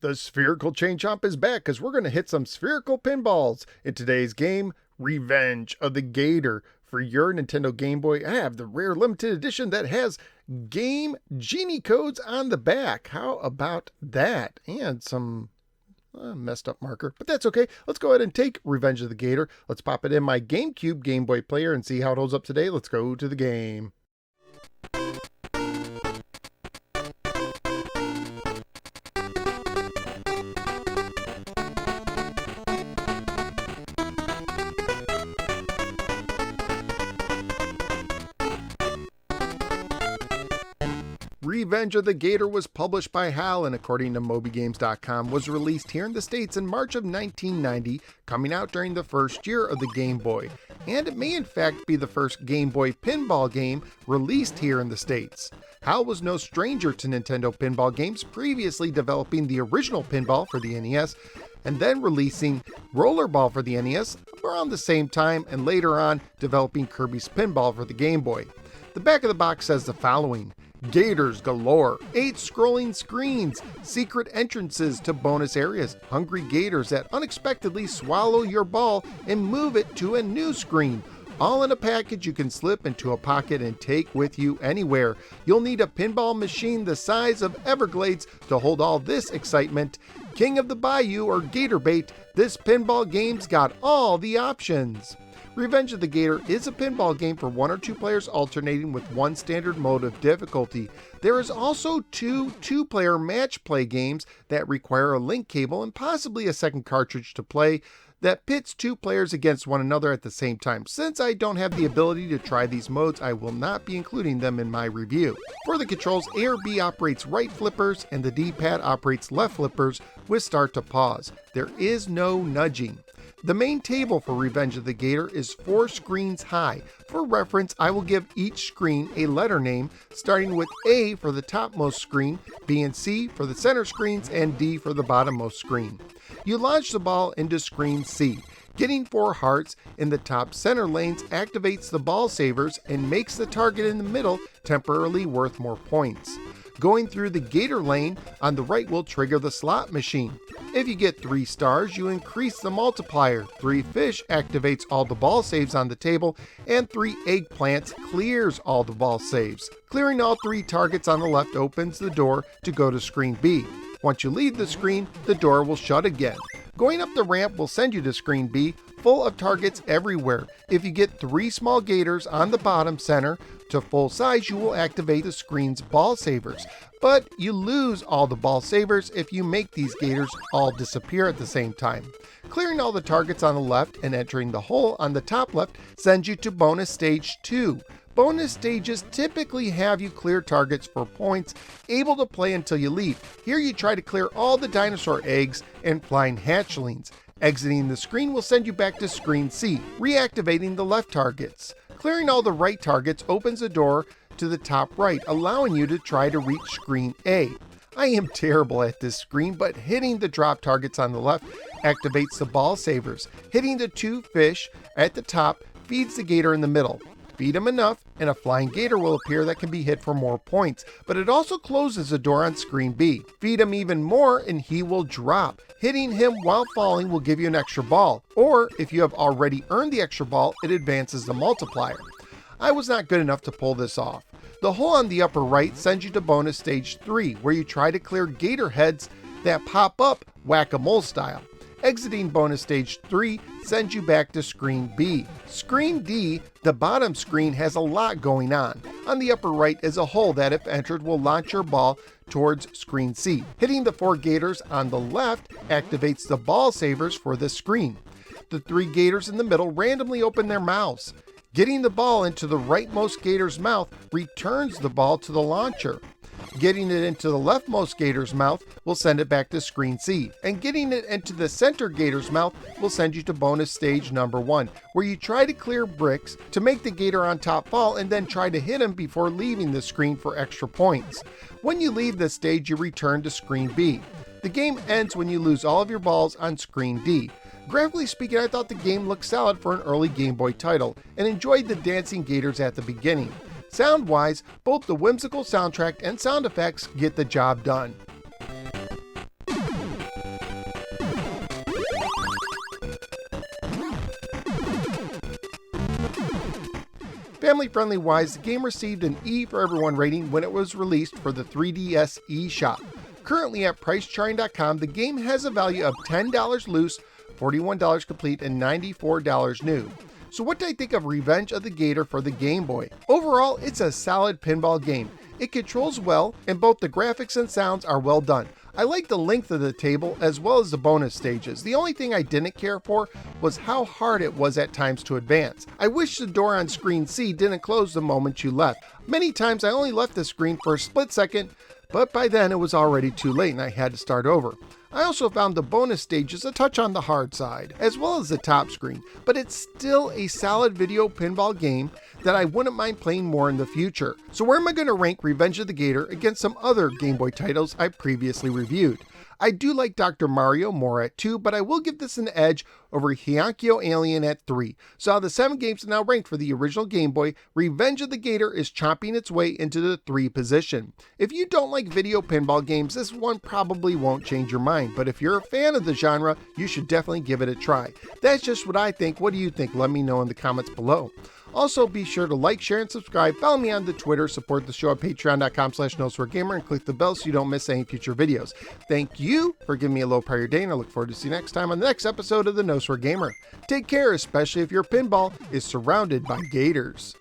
The spherical chain chomp is back because we're going to hit some spherical pinballs. In today's game, Revenge of the Gator. For your Nintendo Game Boy, I have the rare limited edition that has Game Genie codes on the back. How about that? And some messed up marker, but that's okay. Let's go ahead and take Revenge of the Gator. Let's pop it in my GameCube Game Boy player and see how it holds up today. Let's go to the game. Revenge of the Gator was published by HAL and, according to MobyGames.com, was released here in the States in March of 1990, coming out during the first year of the Game Boy. And it may in fact be the first Game Boy pinball game released here in the States. HAL was no stranger to Nintendo pinball games, previously developing the original pinball for the NES, and then releasing Rollerball for the NES around the same time, and later on developing Kirby's Pinball for the Game Boy. The back of the box says the following: Gators galore, 8 scrolling screens, secret entrances to bonus areas, hungry gators that unexpectedly swallow your ball and move it to a new screen. All in a package you can slip into a pocket and take with you anywhere. You'll need a pinball machine the size of Everglades to hold all this excitement. King of the Bayou or Gator Bait, this pinball game's got all the options. Revenge of the Gator is a pinball game for 1 or 2 players alternating with one standard mode of difficulty. There is also two-player match play games that require a link cable and possibly a second cartridge to play that pits 2 players against one another at the same time. Since I don't have the ability to try these modes, I will not be including them in my review. For the controls, A or B operates right flippers and the D-pad operates left flippers with start to pause. There is no nudging. The main table for Revenge of the Gator is 4 screens high. For reference, I will give each screen a letter name, starting with A for the topmost screen, B and C for the center screens, and D for the bottommost screen. You launch the ball into screen C. Getting 4 hearts in the top center lanes activates the ball savers and makes the target in the middle temporarily worth more points. Going through the Gator lane on the right will trigger the slot machine. If you get 3 stars, you increase the multiplier. 3 fish activates all the ball saves on the table, and 3 eggplants clears all the ball saves. Clearing all 3 targets on the left opens the door to go to screen B. Once you leave the screen, the door will shut again. Going up the ramp will send you to screen B, full of targets everywhere. If you get 3 small gators on the bottom center to full size, you will activate the screen's ball savers. But you lose all the ball savers if you make these gators all disappear at the same time. Clearing all the targets on the left and entering the hole on the top left sends you to bonus stage 2. Bonus stages typically have you clear targets for points, able to play until you leave. Here you try to clear all the dinosaur eggs and flying hatchlings. Exiting the screen will send you back to screen C, reactivating the left targets. Clearing all the right targets opens the door to the top right, allowing you to try to reach screen A. I am terrible at this screen, but hitting the drop targets on the left activates the ball savers. Hitting the 2 fish at the top feeds the gator in the middle. Feed him enough, and a flying gator will appear that can be hit for more points, but it also closes the door on screen B. Feed him even more, and he will drop. Hitting him while falling will give you an extra ball, or if you have already earned the extra ball, it advances the multiplier. I was not good enough to pull this off. The hole on the upper right sends you to bonus stage 3, where you try to clear gator heads that pop up whack-a-mole style. Exiting bonus stage 3 sends you back to screen B. Screen D, the bottom screen, has a lot going on. On the upper right is a hole that, if entered, will launch your ball towards screen C. Hitting the 4 gators on the left activates the ball savers for this screen. The 3 gators in the middle randomly open their mouths. Getting the ball into the rightmost gator's mouth returns the ball to the launcher. Getting it into the leftmost gator's mouth will send it back to screen C, and getting it into the center gator's mouth will send you to bonus stage number 1, where you try to clear bricks to make the gator on top fall and then try to hit him before leaving the screen for extra points. When you leave this stage, you return to screen B. The game ends when you lose all of your balls on screen D. Graphically speaking, I thought the game looked solid for an early Game Boy title, and enjoyed the dancing gators at the beginning. Sound-wise, both the whimsical soundtrack and sound effects get the job done. Family-friendly wise, the game received an E for everyone rating when it was released for the 3DS eShop. Currently at PriceCharting.com, the game has a value of $10 loose, $41 complete, and $94 new. So what do I think of Revenge of the Gator for the Game Boy? Overall, it's a solid pinball game. It controls well, and both the graphics and sounds are well done. I like the length of the table as well as the bonus stages. The only thing I didn't care for was how hard it was at times to advance. I wish the door on screen C didn't close the moment you left. Many times I only left the screen for a split second, but by then it was already too late and I had to start over. I also found the bonus stages a touch on the hard side, as well as the top screen, but it's still a solid video pinball game that I wouldn't mind playing more in the future. So where am I going to rank Revenge of the Gator against some other Game Boy titles I previously reviewed? I do like Dr. Mario more at 2, but I will give this an edge over Hyankyo Alien at 3. So out of the 7 games now ranked for the original Game Boy, Revenge of the Gator is chomping its way into the 3 position. If you don't like video pinball games, this one probably won't change your mind, but if you're a fan of the genre, you should definitely give it a try. That's just what I think. What do you think? Let me know in the comments below. Also, be sure to like, share, and subscribe. Follow me on the Twitter, support the show at patreon.com/NoSwearGamer, and click the bell so you don't miss any future videos. Thank you for giving me a little part of your day, and I look forward to see you next time on the next episode of the No Swear Gamer. Take care, especially if your pinball is surrounded by gators.